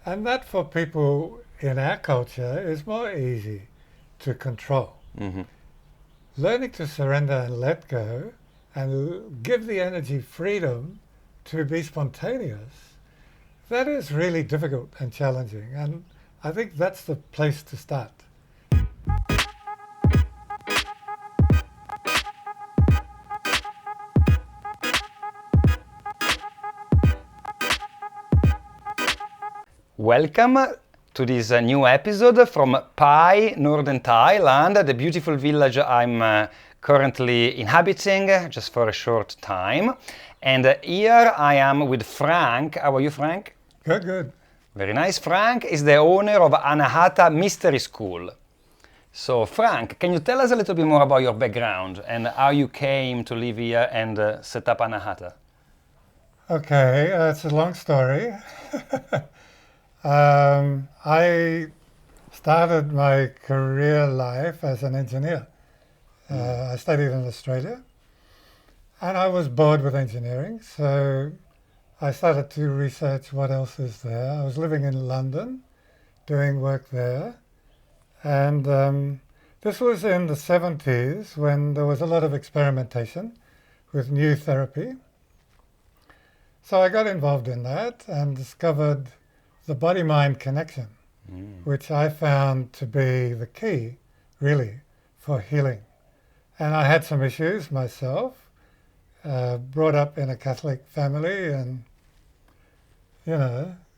And that for people in our culture is more easy to control. Mm-hmm. Learning to surrender and let go and give the energy freedom to be spontaneous, that is really difficult and challenging. And I think that's the place to start. Welcome to this new episode from Pai, Northern Thailand, the beautiful village I'm currently inhabiting just for a short time. And here I am with Frank. How are you, Frank? Good, good. Very nice. Frank is the owner of Anahata Mystery School. So, Frank, can you tell us a little bit more about your background and how you came to live here and set up Anahata? Okay, it's a long story. I started my career life as an engineer. I studied in Australia and I was bored with engineering, so I started to research what else is there. I was living in London, doing work there, and this was in the 70s when there was a lot of experimentation with new therapy. So I got involved in that and discovered the body-mind connection, which I found to be the key, really, for healing. And I had some issues myself, brought up in a Catholic family and,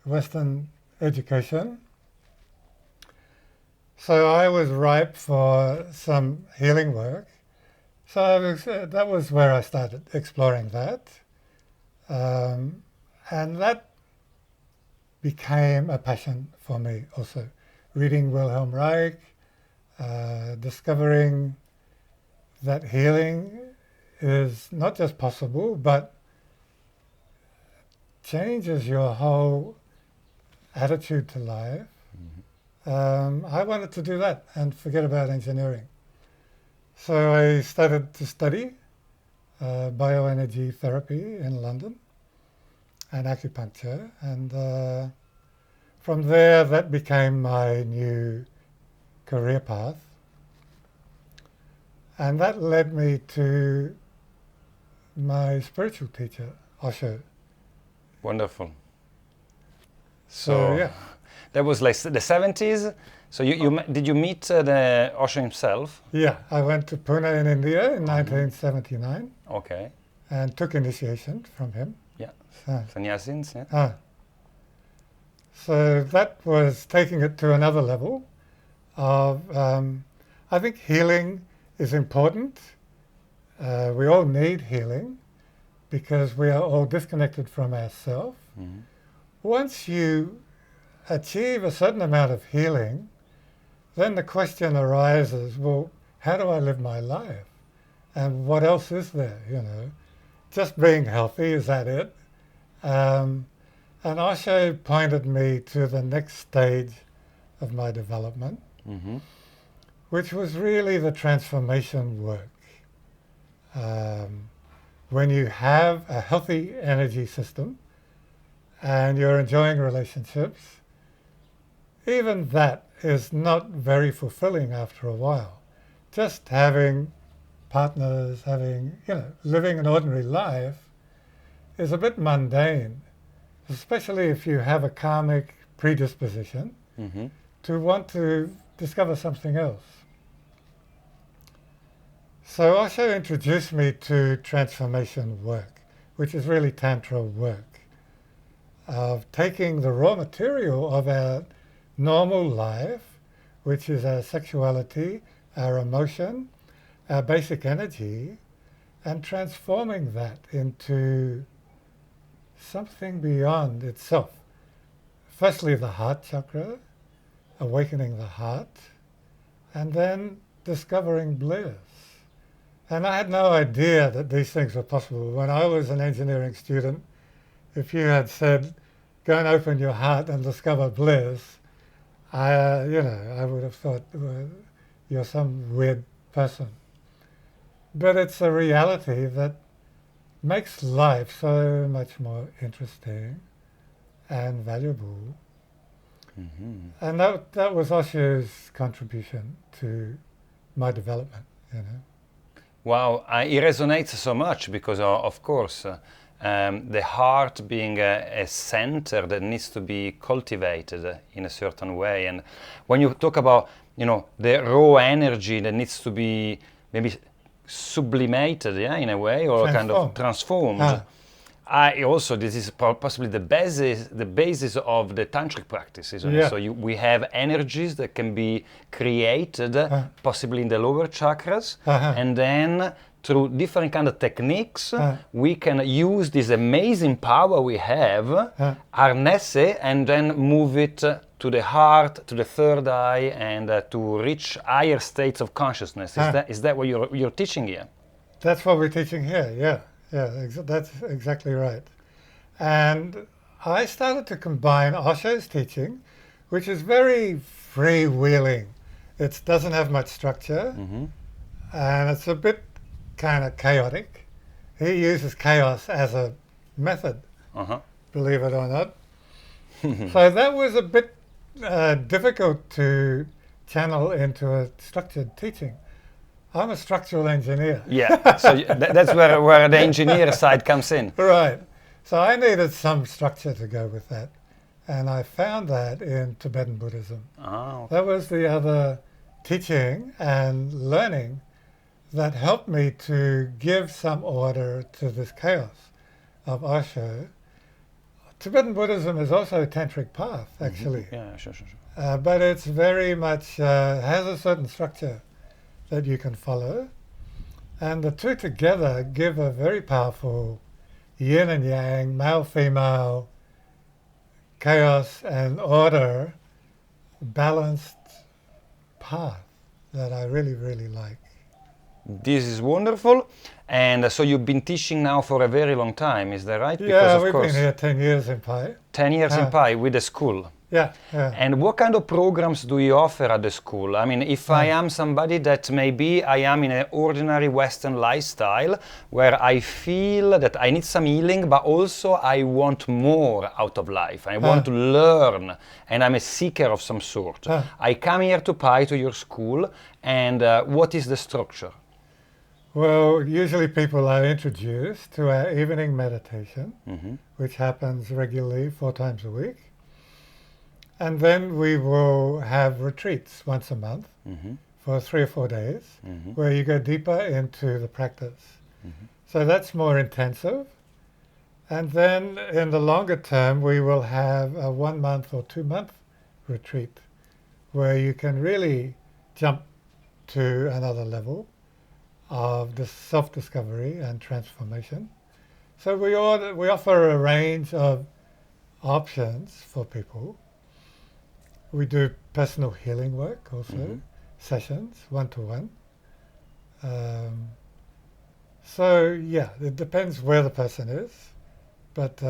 Western education. So I was ripe for some healing work. So that was where I started exploring that. And that became a passion for me also. Reading Wilhelm Reich, discovering that healing is not just possible, but changes your whole attitude to life. I wanted to do that and forget about engineering. So I started to study bioenergy therapy in London and acupuncture, and from there that became my new career path, and that led me to my spiritual teacher, Osho. Wonderful. So yeah. That was like the 70s. So did you meet the Osho himself? Yeah, I went to Pune in India in 1979 Okay. and took initiation from him. Yeah. So, Sannyasins, yeah. so that was taking it to another level of, I think healing is important. We all need healing because we are all disconnected from ourselves. Mm-hmm. Once you achieve a certain amount of healing, then the question arises, well, how do I live my life? And what else is there, Just being healthy, is that it? And Osho pointed me to the next stage of my development, which was really the transformation work. When you have a healthy energy system and you're enjoying relationships, even that is not very fulfilling after a while. Just having partners, living an ordinary life is a bit mundane, especially if you have a karmic predisposition to want to discover something else. So Osho introduced me to transformation work, which is really Tantra work, of taking the raw material of our normal life, which is our sexuality, our emotion, our basic energy, and transforming that into something beyond itself. Firstly, the heart chakra, awakening the heart, and then discovering bliss. And I had no idea that these things were possible. When I was an engineering student, if you had said, go and open your heart and discover bliss, I would have thought, well, you're some weird person. But it's a reality that makes life so much more interesting and valuable And that was Osho's contribution to my development, you know. Wow, it resonates so much because, of course, the heart being a center that needs to be cultivated in a certain way. And when you talk about, you know, the raw energy that needs to be maybe sublimated, yeah, in a way, or kind of transformed. I also, this is possibly the basis of the tantric practice, isn't it? So we have energies that can be created, possibly in the lower chakras, and then through different kind of techniques, we can use this amazing power we have, harness it, and then move it to the heart, to the third eye, and to reach higher states of consciousness. Is that what you're teaching here? That's what we're teaching here, yeah. Yeah, that's exactly right. And I started to combine Osho's teaching, which is very freewheeling. It doesn't have much structure, and it's a bit kind of chaotic. He uses chaos as a method, believe it or not. So that was a bit difficult to channel into a structured teaching. I'm a structural engineer. Yeah, so that's where the engineer side comes in. Right. So I needed some structure to go with that. And I found that in Tibetan Buddhism. Oh. That was the other teaching and learning that helped me to give some order to this chaos of Osho. Tibetan Buddhism is also a tantric path, actually. Yeah, sure. But it's very much, has a certain structure that you can follow, and the two together give a very powerful yin and yang, male-female, chaos and order, balanced path that I really, really like. This is wonderful. And so you've been teaching now for a very long time, is that right? Yeah, we've been here 10 years in Pai. 10 years in Pai with the school. Yeah. And what kind of programs do you offer at the school? I mean, if I am somebody that maybe I am in an ordinary Western lifestyle where I feel that I need some healing, but also I want more out of life. I want to learn, and I'm a seeker of some sort. I come here to Pai, to your school, and what is the structure? Well, usually people are introduced to our evening meditation, which happens regularly 4 times a week. And then we will have retreats once a month for 3 or 4 days, where you go deeper into the practice. So that's more intensive. And then in the longer term, we will have a 1 month or 2 month retreat, where you can really jump to another level of the self-discovery and transformation. So we offer a range of options for people. We do personal healing work also, sessions, one-to-one. So yeah, it depends where the person is. But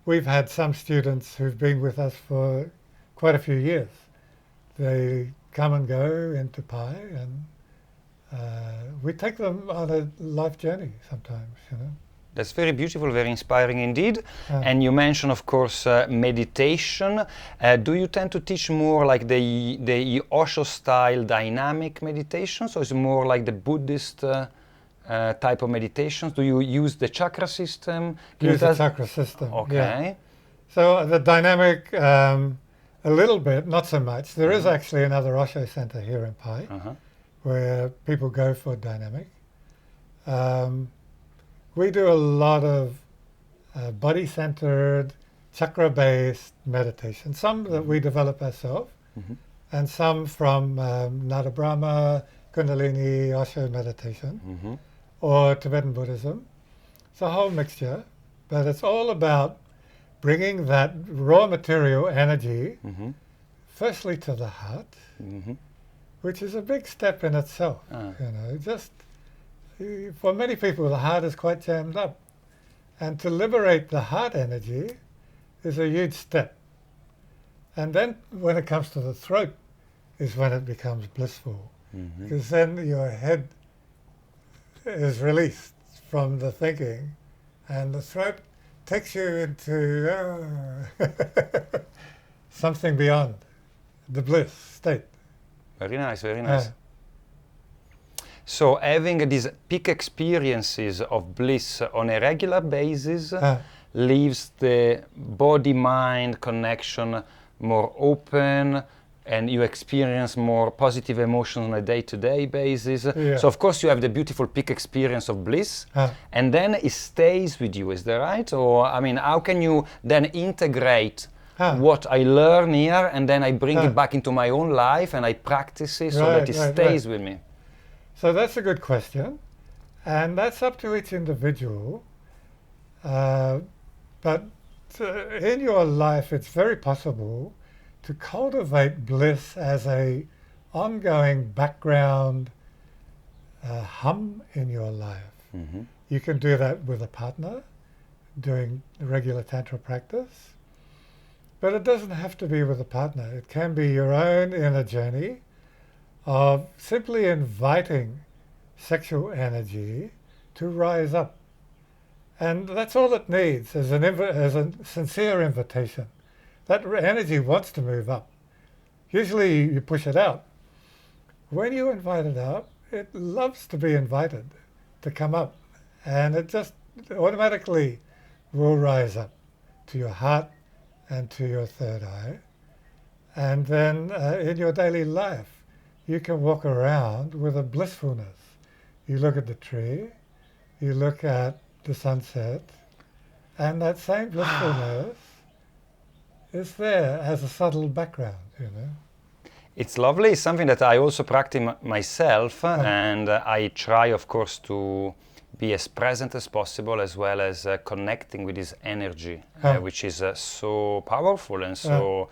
we've had some students who've been with us for quite a few years. They come and go into Pai, and we take them on a life journey sometimes, you know. That's very beautiful, very inspiring indeed. And you mentioned, of course, meditation. Do you tend to teach more like the Osho-style dynamic meditations, or is it more like the Buddhist type of meditations? Do you use the chakra system? Use the chakra system. Okay. Yeah. So the dynamic, a little bit, not so much. There is actually another Osho center here in Pai, where people go for dynamic. We do a lot of body-centered, chakra-based meditation, some that we develop ourselves, and some from Nada Brahma, Kundalini, Osho meditation, or Tibetan Buddhism. It's a whole mixture, but it's all about bringing that raw material energy, firstly to the heart, which is a big step in itself. You know, just for many people, the heart is quite jammed up, and to liberate the heart energy is a huge step. And then when it comes to the throat is when it becomes blissful, because then your head is released from the thinking, and the throat takes you into something beyond the bliss state. Very nice, very nice. So having these peak experiences of bliss on a regular basis leaves the body-mind connection more open, and you experience more positive emotions on a day-to-day basis. Yeah. So of course you have the beautiful peak experience of bliss, and then it stays with you, is that right? Or I mean, how can you then integrate what I learn here and then I bring it back into my own life and I practice it so that it stays with me? So that's a good question, and that's up to each individual. But in your life, it's very possible to cultivate bliss as a ongoing background hum in your life. Mm-hmm. You can do that with a partner, doing regular Tantra practice, but it doesn't have to be with a partner. It can be your own inner journey of simply inviting sexual energy to rise up. And that's all it needs, as a sincere invitation. That energy wants to move up. Usually you push it out. When you invite it up, it loves to be invited to come up. And it just automatically will rise up to your heart and to your third eye. And then in your daily life, you can walk around with a blissfulness. You look at the tree, you look at the sunset, and that same blissfulness is there as a subtle background, you know. It's lovely. It's something that I also practice myself, and I try, of course, to be as present as possible, as well as connecting with this energy, which is so powerful and so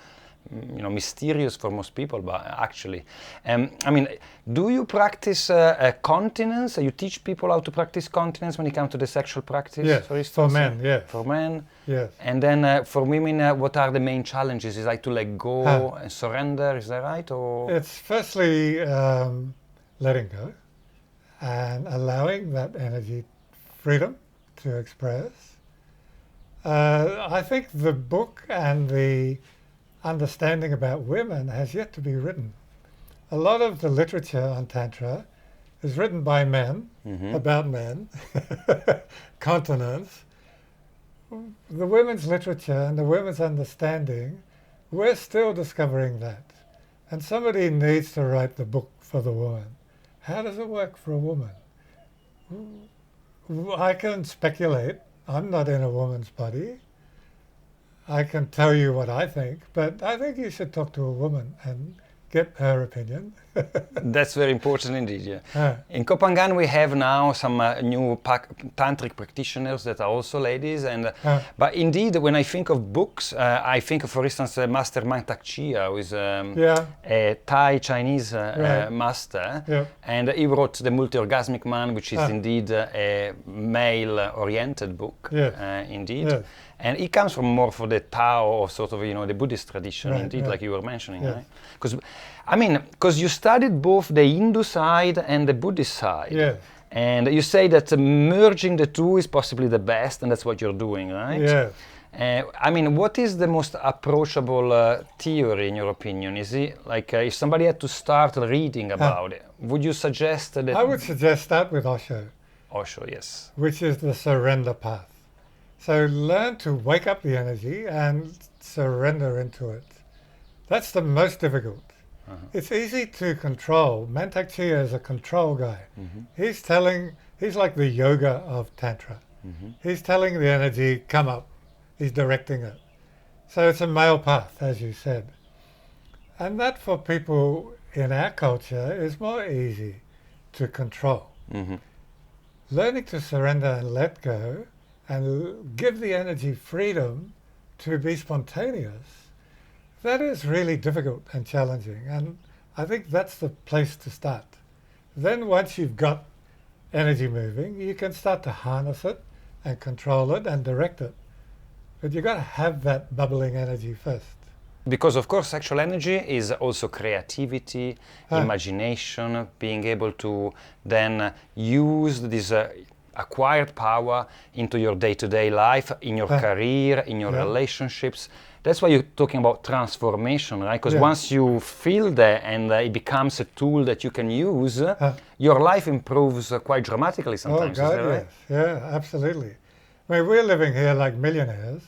mysterious for most people, but actually. I mean, do you practice continence? You teach people how to practice continence when it comes to the sexual practice, yes, for instance? For men, yes. For men? Yes. And then for women, what are the main challenges? Is it like to let go and surrender, is that right? Or? It's firstly letting go and allowing that energy freedom to express. I think the book and the understanding about women has yet to be written. A lot of the literature on Tantra is written by men, about men, continence. The women's literature and the women's understanding, we're still discovering that. And somebody needs to write the book for the woman. How does it work for a woman? I can speculate. I'm not in a woman's body. I can tell you what I think, but I think you should talk to a woman and get her opinion. That's very important indeed, yeah. In Copenhagen we have now some new tantric practitioners that are also ladies, and but indeed when I think of books, I think of, for instance, Master Mantak Chia, who is a Thai Chinese master, and he wrote The Multi-Orgasmic Man, which is indeed a male-oriented book, indeed. Yes. And he comes from more for the Tao, or sort of, the Buddhist tradition, indeed, like you were mentioning, right? Because you studied both the Hindu side and the Buddhist side. And you say that merging the two is possibly the best, and that's what you're doing, right? What is the most approachable theory, in your opinion? Is it like if somebody had to start reading about it, would you suggest that? I would suggest start with Osho. Osho, yes. Which is the surrender path. So learn to wake up the energy and surrender into it. That's the most difficult. It's easy to control. Mantak Chia is a control guy. He's like the yoga of Tantra. He's telling the energy, come up. He's directing it. So it's a male path, as you said. And that for people in our culture is more easy to control. Learning to surrender and let go and give the energy freedom to be spontaneous, that is really difficult and challenging. And I think that's the place to start. Then once you've got energy moving, you can start to harness it and control it and direct it. But you've got to have that bubbling energy first. Because of course sexual energy is also creativity, imagination, being able to then use this acquired power into your day-to-day life, in your career, in your relationships. that's why you're talking about transformation, right? Because once you feel that and it becomes a tool that you can use, your life improves quite dramatically sometimes. Oh God, is that right? yes. Yeah, absolutely. I mean, we're living here like millionaires.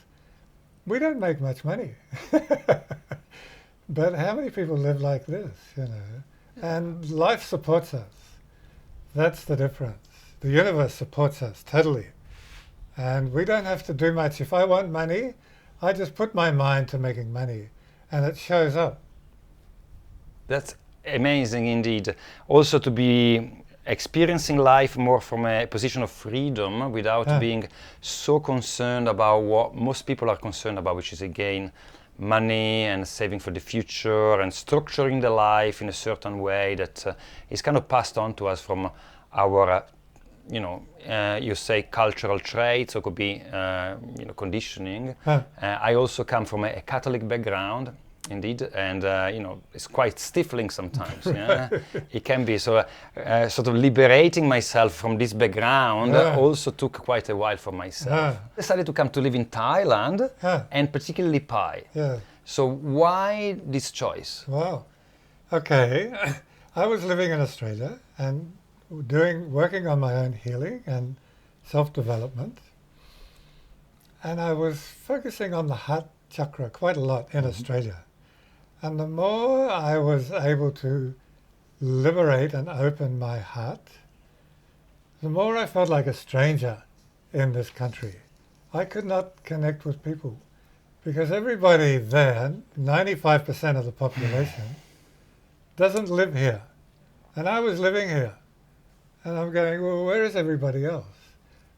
We don't make much money. But how many people live like this, you know? And life supports us. That's the difference. The universe supports us totally. And we don't have to do much. If I want money, I just put my mind to making money and it shows up. That's amazing indeed. Also to be experiencing life more from a position of freedom without being so concerned about what most people are concerned about, which is again money and saving for the future and structuring the life in a certain way that is kind of passed on to us from our you say cultural traits, or could be conditioning. I also come from a Catholic background, indeed, and it's quite stifling sometimes. Yeah? It can be. So sort of liberating myself from this background also took quite a while for myself. I decided to come to live in Thailand and particularly Pai. So why this choice? Wow. Okay. I was living in Australia and working on my own healing and self-development. And I was focusing on the heart chakra quite a lot in Australia. And the more I was able to liberate and open my heart, the more I felt like a stranger in this country. I could not connect with people because everybody there, 95% of the population, doesn't live here. And I was living here. And I'm going, well, where is everybody else?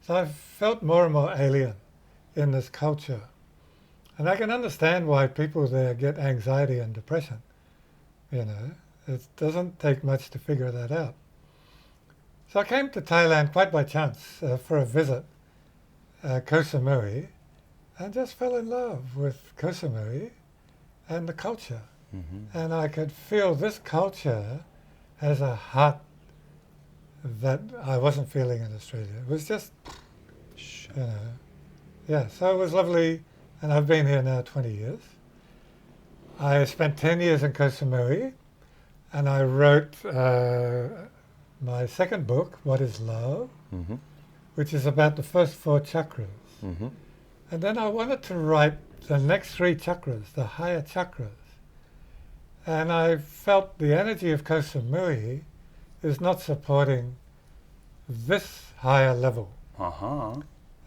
So I felt more and more alien in this culture. And I can understand why people there get anxiety and depression. You know, it doesn't take much to figure that out. So I came to Thailand quite by chance for a visit, Koh Samui, and just fell in love with Koh Samui and the culture. And I could feel this culture has a heart that I wasn't feeling in Australia. It was just, so it was lovely. And I've been here now 20 years. I spent 10 years in Koh Samui, and I wrote my second book, What is Love, which is about the first 4 chakras. And then I wanted to write the next 3 chakras, the higher chakras. And I felt the energy of Koh Samui is not supporting this higher level.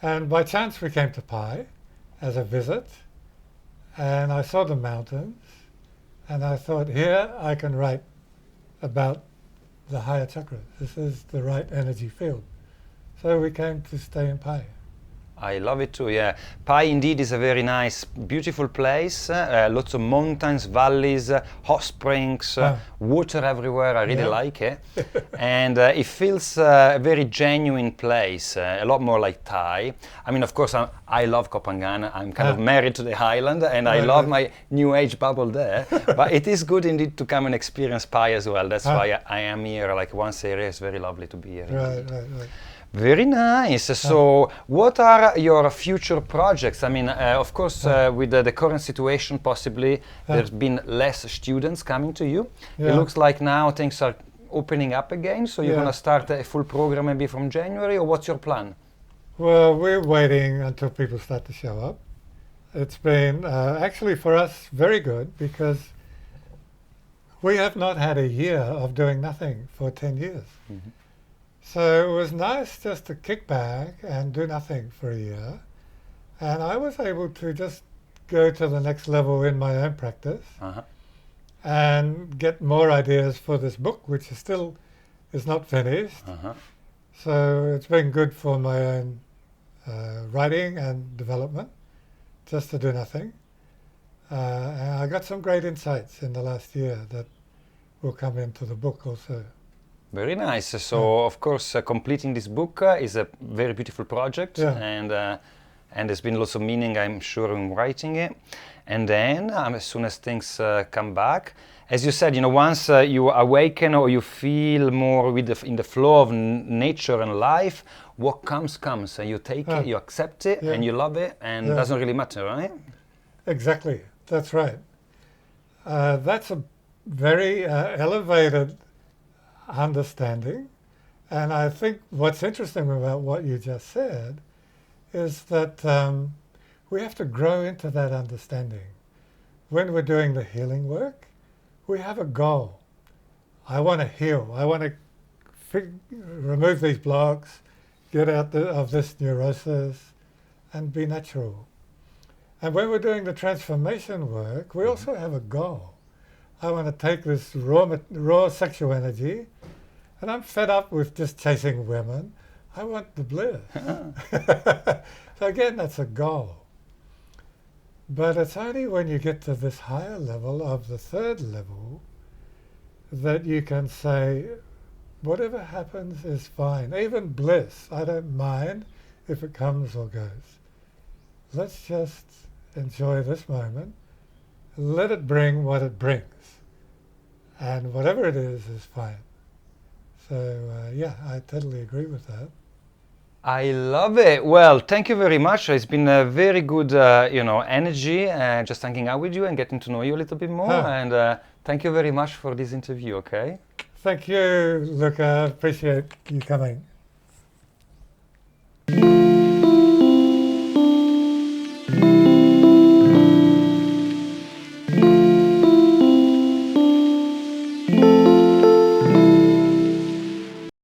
And by chance we came to Pai as a visit, and I saw the mountains, and I thought, here I can write about the higher chakras. This is the right energy field. So we came to stay in Pai. I love it too, yeah. Pai indeed is a very nice, beautiful place. Lots of mountains, valleys, hot springs, water everywhere. I really like it. And it feels a very genuine place, a lot more like Thai. I mean, of course, I love Koh Phangan. I'm kind of married to the island, and I love my new age bubble there. But it is good indeed to come and experience Pai as well. That's why I am here like once a year. It's very lovely to be here. Right. Very nice. So what are your future projects? I mean, of course, with the current situation, possibly there's been less students coming to you. It looks like now things are opening up again. So you're going to start a full program maybe from January, or what's your plan? Well, we're waiting until people start to show up. It's been actually for us very good because we have not had a year of doing nothing for 10 years. So it was nice just to kick back and do nothing for a year. And I was able to just go to the next level in my own practice and get more ideas for this book, which is not finished. So it's been good for my own writing and development, just to do nothing. And I got some great insights in the last year that will come into the book also. Very nice. So, of course, completing this book is a very beautiful project, and there's been lots of meaning, I'm sure, in writing it. And then, as soon as things come back, as you said, once you awaken or you feel more in the flow of nature and life, what comes, and you take it, you accept it, and you love it, and it doesn't really matter, right? Exactly. That's right. That's a very elevated understanding. And I think what's interesting about what you just said is that we have to grow into that understanding. When we're doing the healing work, we have a goal. I want to heal. I want to remove these blocks, get out of this neurosis, and be natural. And when we're doing the transformation work, we also have a goal. I want to take this raw sexual energy, and I'm fed up with just chasing women. I want the bliss. So again, that's a goal. But it's only when you get to this higher level of the third level that you can say, whatever happens is fine. Even bliss, I don't mind if it comes or goes. Let's just enjoy this moment. Let it bring what it brings. And whatever it is fine. So yeah, I totally agree with that. I love it. Well, thank you very much. It's been a very good, energy, just hanging out with you and getting to know you a little bit more. And thank you very much for this interview, okay? Thank you, Luca. Appreciate you coming.